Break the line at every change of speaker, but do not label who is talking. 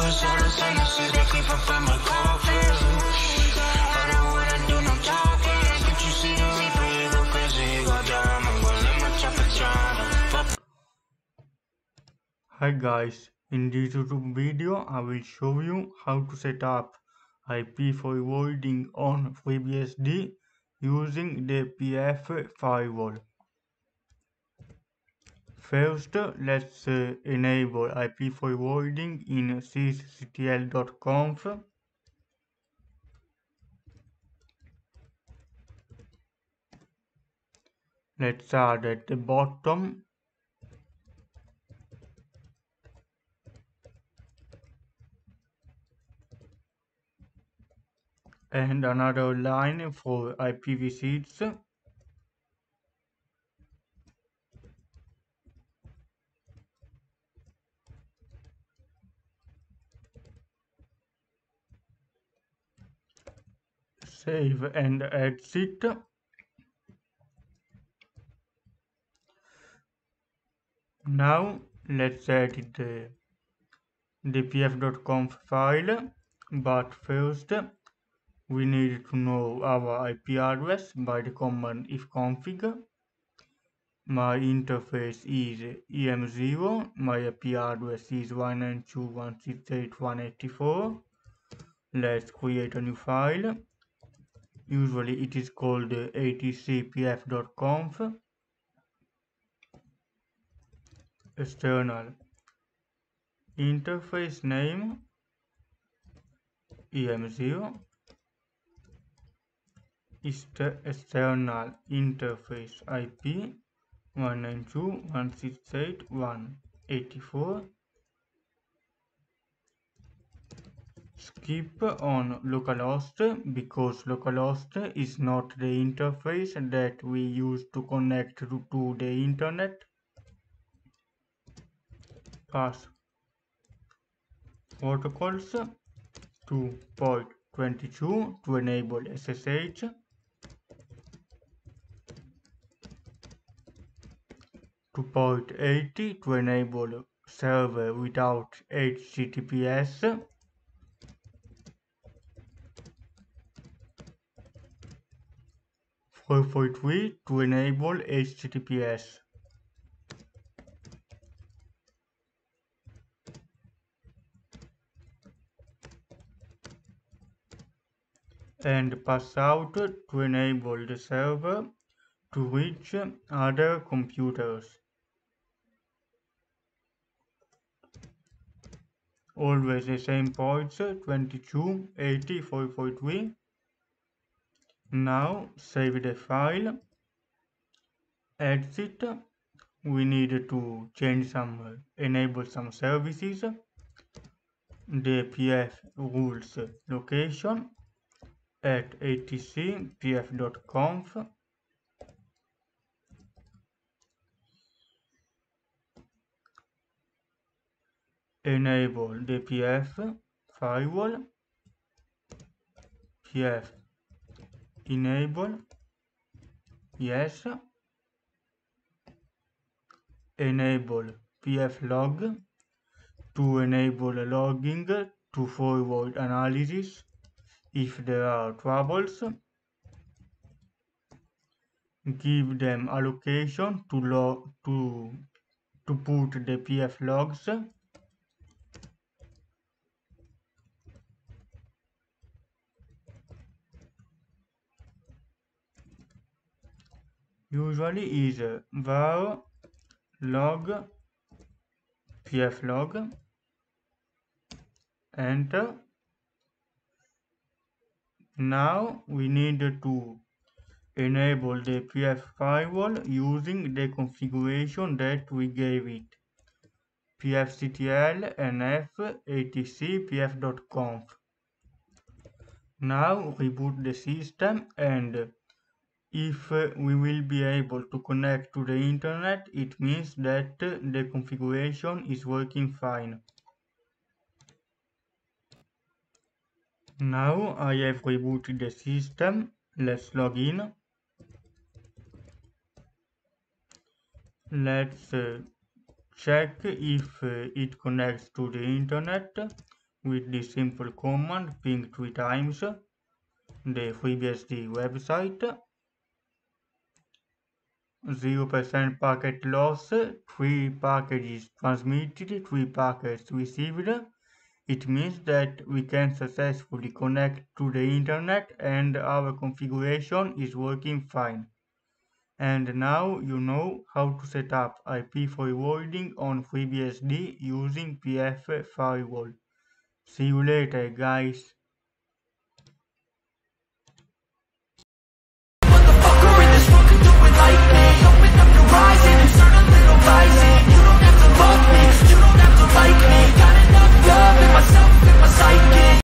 was all the sentences that keep up in my coffin. I don't wanna do no talking. Can't you see the reaper? You go crazy, you go dumb. I'm gonna let my chopper drown.
Hi guys, in this YouTube video I will show you how to set up IP forwarding on FreeBSD using the PF firewall. First, let's enable IP forwarding in sysctl.conf. Let's add at the bottom and another line for IPv6. Save and exit. Now let's edit the pf.conf file, but first we need to know our IP address by the command ifconfig. My interface is em0, my IP address is 192.168.184. Let's create a new file. Usually it is called atcpf.conf. External interface name em0, external interface IP 192.168.184. Skip on localhost because localhost is not the interface that we use to connect to the internet. Pass protocols to port 22 to enable SSH, to port 80 to enable server without HTTPS, for 4.3 to enable HTTPS. And pass out to enable the server to reach other computers. Always the same ports, 22, 80, 4.3. Now save the file, exit. We need to change enable some services. The PF rules location at atcpf.conf. Enable the PF firewall, PF enable, yes. Enable PF log to enable logging to forward analysis if there are troubles. Give them allocation to put the PF logs. Usually is var log PF log. Enter. Now we need to enable the PF firewall using the configuration that we gave it. pfctl nf atc pf.conf. Now reboot the system, and if we will be able to connect to the internet, it means that the configuration is working fine. Now I have rebooted the system. Let's log in. Let's check if it connects to the internet. with this simple command ping 3 times the FreeBSD website. 0% packet loss, 3 packages transmitted, 3 packets received. It means that we can successfully connect to the internet and our configuration is working fine. And now you know how to set up IP forwarding on FreeBSD using PF Firewall. See you later, guys.